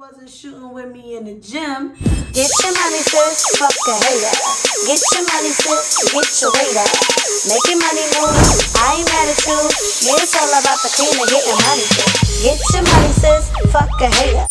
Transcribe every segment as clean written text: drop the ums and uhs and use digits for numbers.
wasn't shooting with me in the gym. Get your money, sis, fuck a hater. Get your money, sis, get your weight up. Make your money move, I ain't mad at you. Yeah, it's all about the cream and getting money, sis. Get your money, sis, fuck a hater.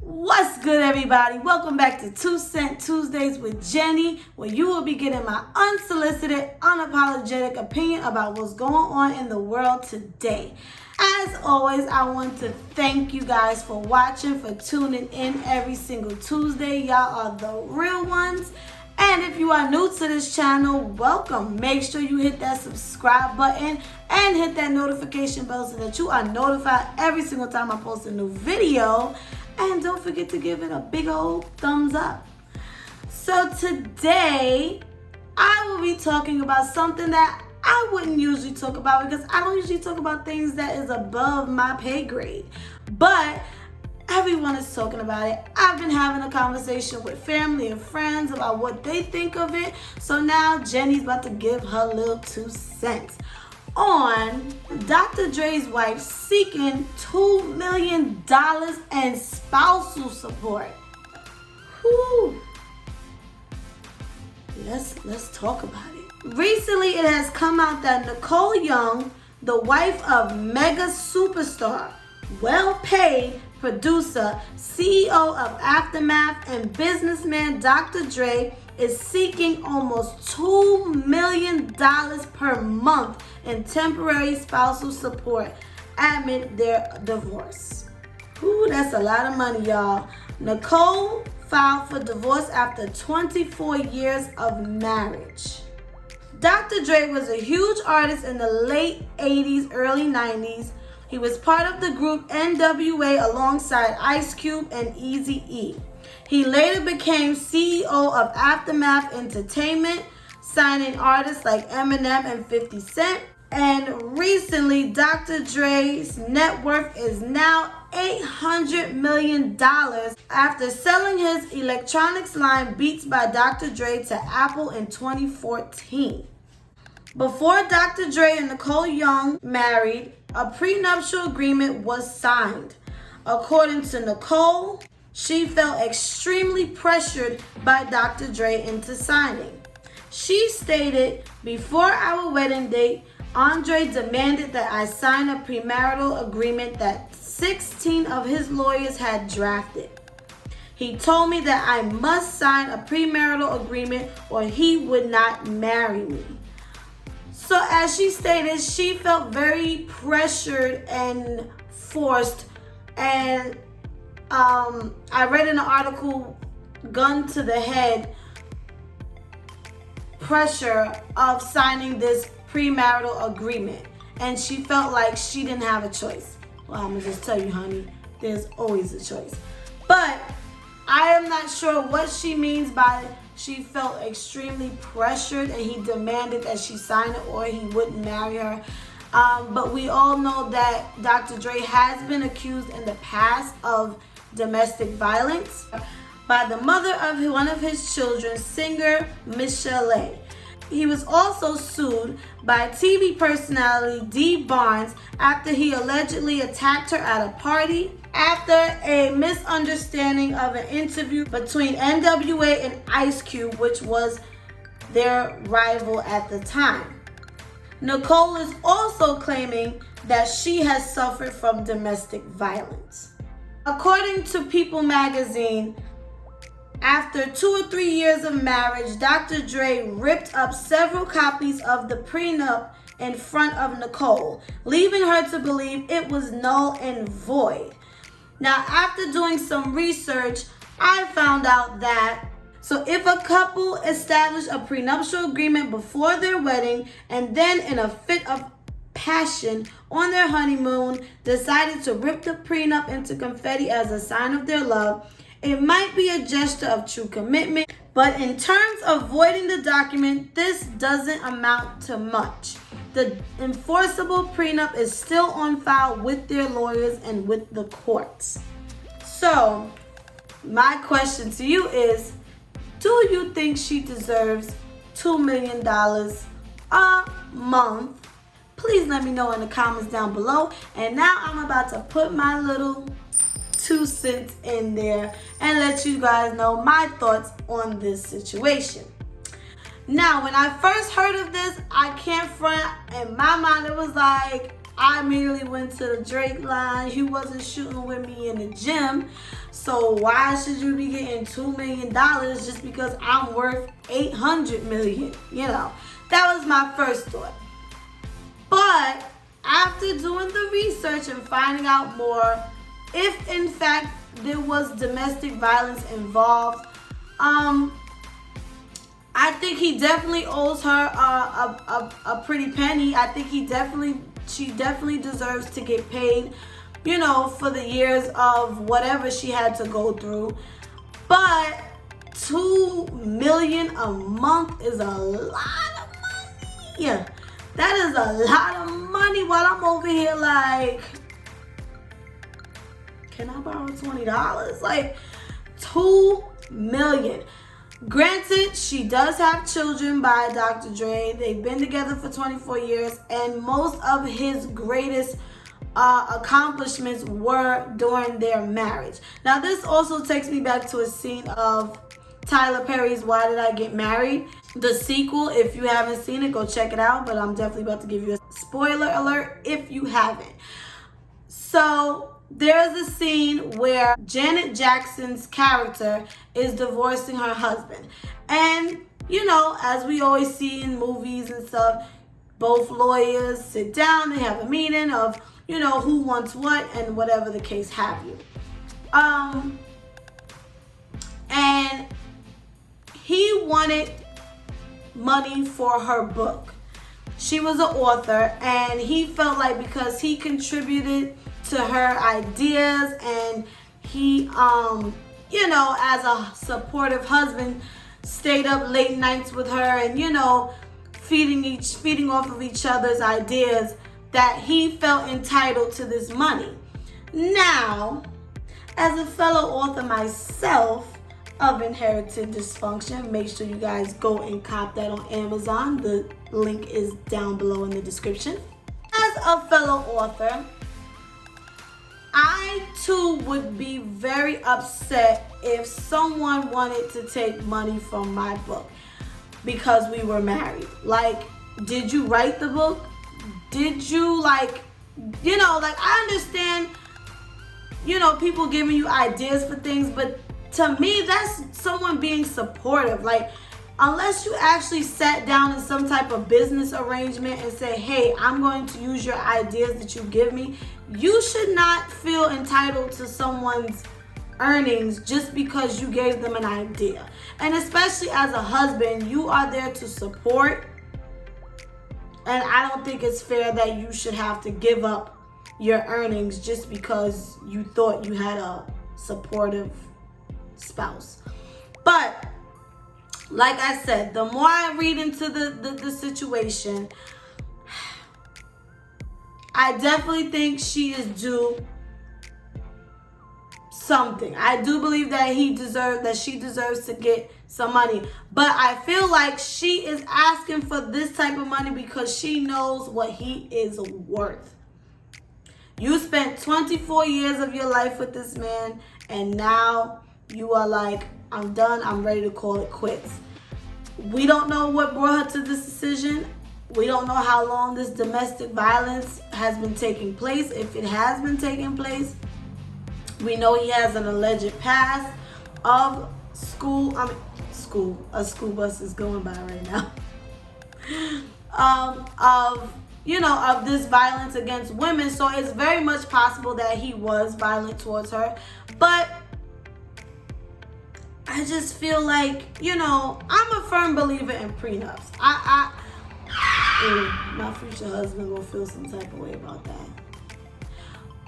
What's good, everybody? Welcome back to 2 Cent Tuesdays with Jenny, where you will be getting my unsolicited, unapologetic opinion about what's going on in the world today. As always, I want to thank you guys for watching, for tuning in every single Tuesday. Y'all are the real ones. And if you are new to this channel, welcome. Make sure you hit that subscribe button and hit that notification bell so that you are notified every single time I post a new video. And don't forget to give it a big old thumbs up. So today, I will be talking about something that I wouldn't usually talk about because I don't usually talk about things that is above my pay grade. But everyone is talking about it. I've been having a conversation with family and friends about what they think of it. So now Jenny's about to give her little 2 cents on Dr. Dre's wife seeking $2 million in spousal support. Whew. Let's talk about it. Recently, it has come out that Nicole Young, the wife of mega superstar, well-paid producer, CEO of Aftermath, and businessman Dr. Dre, is seeking almost $2 million per month in temporary spousal support amid their divorce. Ooh, that's a lot of money, y'all. Nicole filed for divorce after 24 years of marriage. Dr. Dre was a huge artist in the late 80s, early 90s. He was part of the group NWA alongside Ice Cube and Eazy-E. He later became CEO of Aftermath Entertainment, signing artists like Eminem and 50 Cent. And recently, Dr. Dre's net worth is now $800 million after selling his electronics line Beats by Dr. Dre to Apple in 2014. Before Dr. Dre and Nicole Young married, a prenuptial agreement was signed. According to Nicole, she felt extremely pressured by Dr. Dre into signing. She stated, "Before our wedding date, Andre demanded that I sign a premarital agreement that 16 of his lawyers had drafted. He told me that I must sign a premarital agreement or he would not marry me." So as she stated, she felt very pressured and forced. And I read in an article, gun to the head, pressure of signing this premarital agreement. And she felt like she didn't have a choice. Well, I'm gonna just tell you, honey, there's always a choice. But I am not sure what she means by she felt extremely pressured and he demanded that she sign it or he wouldn't marry her. But we all know that Dr. Dre has been accused in the past of domestic violence by the mother of one of his children, singer Michelle A. He was also sued by TV personality Dee Barnes after he allegedly attacked her at a party after a misunderstanding of an interview between NWA and Ice Cube, which was their rival at the time. Nicole is also claiming that she has suffered from domestic violence. According to People magazine, after 2 or 3 years of marriage, Dr. Dre ripped up several copies of the prenup in front of Nicole, leaving her to believe it was null and void. Now, after doing some research, I found out that if a couple established a prenuptial agreement before their wedding and then in a fit of passion on their honeymoon decided to rip the prenup into confetti as a sign of their love, it might be a gesture of true commitment, but in terms of voiding the document, this doesn't amount to much. The enforceable prenup is still on file with their lawyers and with the courts. So, my question to you is, do you think she deserves $2 million a month Please let me know in the comments down below. And now I'm about to put my little 2 cents in there and let you guys know my thoughts on this situation. Now, when I first heard of this, I can't front. In my mind, it was like, I immediately went to the Drake line. You wasn't shooting with me in the gym, so why should you be getting $2 million just because I'm worth $800 million? You know, that was my first thought. But after doing the research and finding out more, if in fact there was domestic violence involved, I think he definitely owes her a pretty penny. I think she definitely deserves to get paid, you know, for the years of whatever she had to go through. But $2 million a month is a lot of money. Yeah, that is a lot of money. While I'm over here like, can I borrow $20? Like, $2 million. Granted, she does have children by Dr. Dre. They've been together for 24 years, and most of his greatest accomplishments were during their marriage. Now, this also takes me back to a scene of Tyler Perry's Why Did I Get Married? The sequel. If you haven't seen it, go check it out, but I'm definitely about to give you a spoiler alert if you haven't. So, there's a scene where Janet Jackson's character is divorcing her husband. And, you know, as we always see in movies and stuff, both lawyers sit down, they have a meeting of, you know, who wants what and whatever the case have you. And he wanted money for her book. She was an author, and he felt like because he contributed to her ideas, and he, you know, as a supportive husband, stayed up late nights with her, and, you know, feeding off of each other's ideas, that he felt entitled to this money. Now, as a fellow author myself of Inherited Dysfunction, make sure you guys go and cop that on Amazon. The link is down below in the description. As a fellow author, I too would be very upset if someone wanted to take money from my book because we were married. Like, did you write the book? Did you, like, you know, like, I understand, you know, people giving you ideas for things, but to me, that's someone being supportive. Like, unless you actually sat down in some type of business arrangement and say, hey, I'm going to use your ideas that you give me, you should not feel entitled to someone's earnings just because you gave them an idea. And especially as a husband, you are there to support. And I don't think it's fair that you should have to give up your earnings just because you thought you had a supportive spouse. But like I said, the more I read into the situation, I definitely think she is due something. I do believe that she deserves to get some money. But I feel like she is asking for this type of money because she knows what he is worth. You spent 24 years of your life with this man, and now you are like, I'm done, I'm ready to call it quits. We don't know what brought her to this decision. We don't know how long this domestic violence has been taking place, if it has been taking place. We know he has an alleged past of a school bus is going by right now. Of this violence against women. So it's very much possible that he was violent towards her. But I just feel like, I'm a firm believer in prenups. My future husband will feel some type of way about that.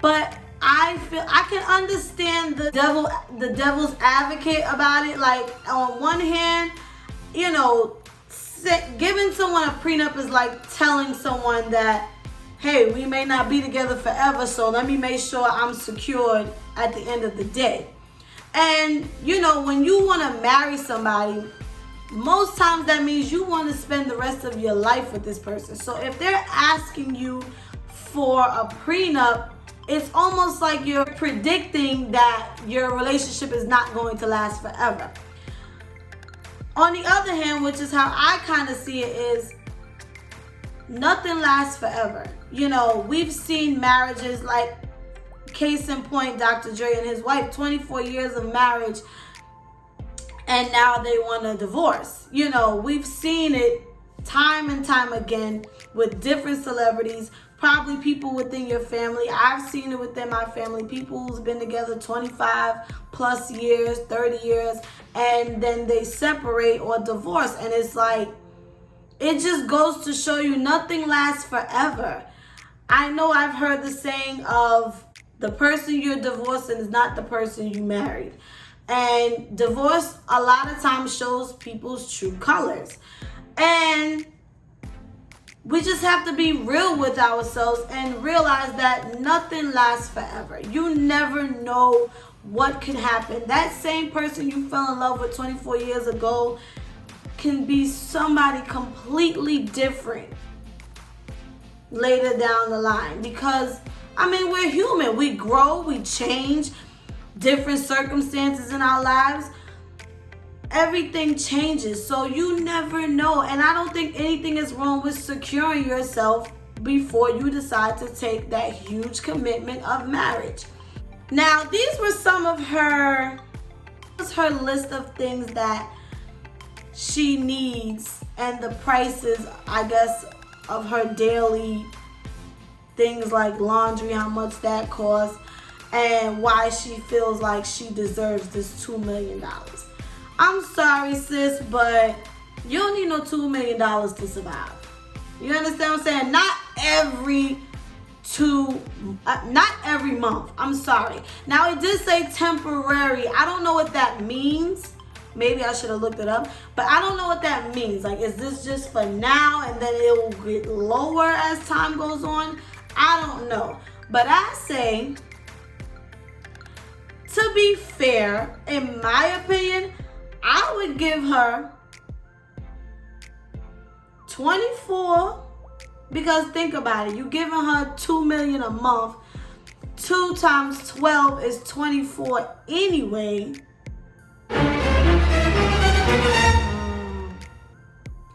But I feel I can understand the devil's advocate about it. Like, on one hand, giving someone a prenup is like telling someone that, hey, we may not be together forever, so let me make sure I'm secured at the end of the day. And, when you want to marry somebody, most times that means you want to spend the rest of your life with this person. So if they're asking you for a prenup, it's almost like you're predicting that your relationship is not going to last forever. On the other hand, which is how I kind of see it, is nothing lasts forever. You know, we've seen marriages, like case in point, Dr. Dre and his wife, 24 years of marriage, and now they want a divorce. You know, we've seen it time and time again with different celebrities, probably people within your family. I've seen it within my family, people who's been together 25 plus years, 30 years, and then they separate or divorce. And it's like, it just goes to show you nothing lasts forever. I know I've heard the saying of the person you're divorcing is not the person you married. And divorce a lot of times shows people's true colors. And we just have to be real with ourselves and realize that nothing lasts forever. You never know what can happen. That same person you fell in love with 24 years ago can be somebody completely different later down the line. Because, I mean, we're human. We grow, we change, different circumstances in our lives. Everything changes, so you never know. And I don't think anything is wrong with securing yourself before you decide to take that huge commitment of marriage. Now, these were some of her list of things that she needs and the prices, I guess, of her daily things like laundry, how much that costs, and why she feels like she deserves this $2 million. I'm sorry, sis, but you don't need no $2 million to survive. You understand what I'm saying? Not every month. I'm sorry. Now, it did say temporary. I don't know what that means. Maybe I should have looked it up, but I don't know what that means. Like, is this just for now and then it will get lower as time goes on? I don't know. But I say, to be fair, in my opinion, I would give her 24, because think about it. You're giving her $2 million a month. 2 times 12 is 24 anyway.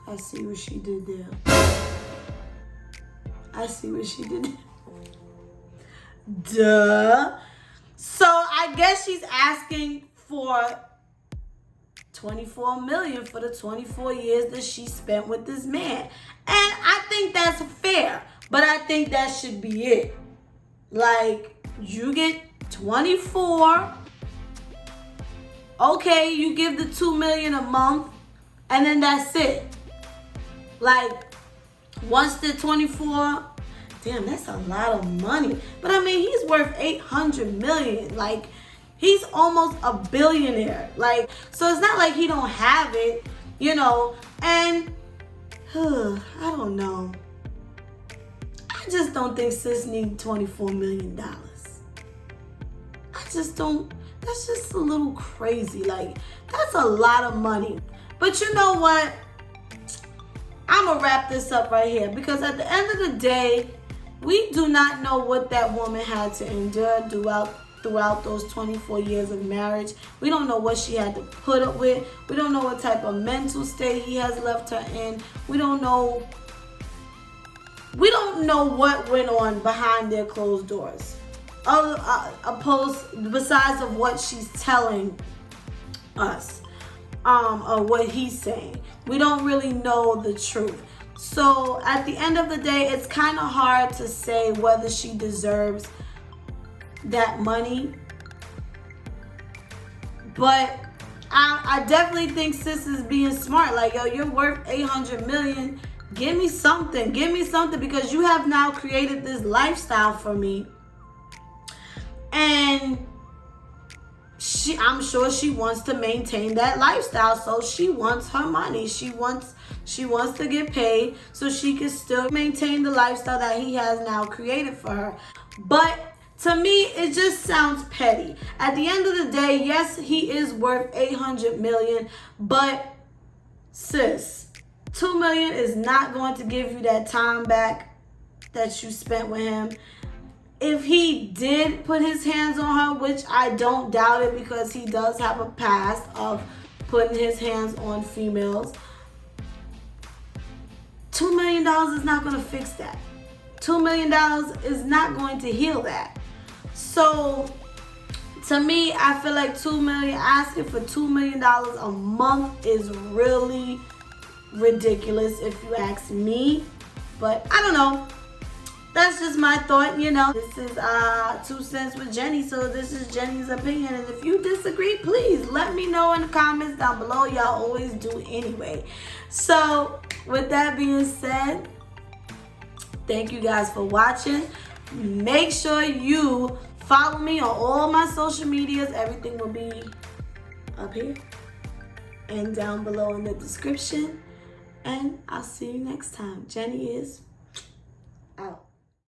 I see what she did there. I see what she did there. Duh. So I guess she's asking for $24 million for the 24 years that she spent with this man. And I think that's fair, but I think that should be it. Like, you get 24. Okay, you give the $2 million a month, and then that's it. Like, once the 24, damn, that's a lot of money. But I mean, he's worth $800 million. Like, he's almost a billionaire. Like, so it's not like he don't have it, you know. And I don't know. I just don't think sis needs $24 million. I just don't. That's just a little crazy. Like, that's a lot of money. But you know what? I'm going to wrap this up right here, because at the end of the day, we do not know what that woman had to endure throughout those 24 years of marriage. We don't know what she had to put up with. We don't know what type of mental state he has left her in. We don't know what went on behind their closed doors. Besides of what she's telling us, or what he's saying. We don't really know the truth. So at the end of the day, it's kind of hard to say whether she deserves that money. But I definitely think sis is being smart. Like, yo, you're worth $800 million. Give me something. Give me something, because you have now created this lifestyle for me. And I'm sure she wants to maintain that lifestyle, so she wants her money. She wants to get paid so she can still maintain the lifestyle that he has now created for her. But to me, it just sounds petty. At the end of the day, yes, he is worth $800 million, but sis, $2 million is not going to give you that time back that you spent with him. If he did put his hands on her, which I don't doubt it because he does have a past of putting his hands on females, $2 million is not going to fix that. $2 million is not going to heal that. So to me, I feel like $2 million, asking for $2 million a month is really ridiculous if you ask me. But I don't know. That's just my thought, you know. This is 2 cents with Jenny, so this is Jenny's opinion. And if you disagree, please let me know in the comments down below. Y'all always do anyway. So with that being said, thank you guys for watching. Make sure you follow me on all my social medias. Everything will be up here and down below in the description. And I'll see you next time. Jenny is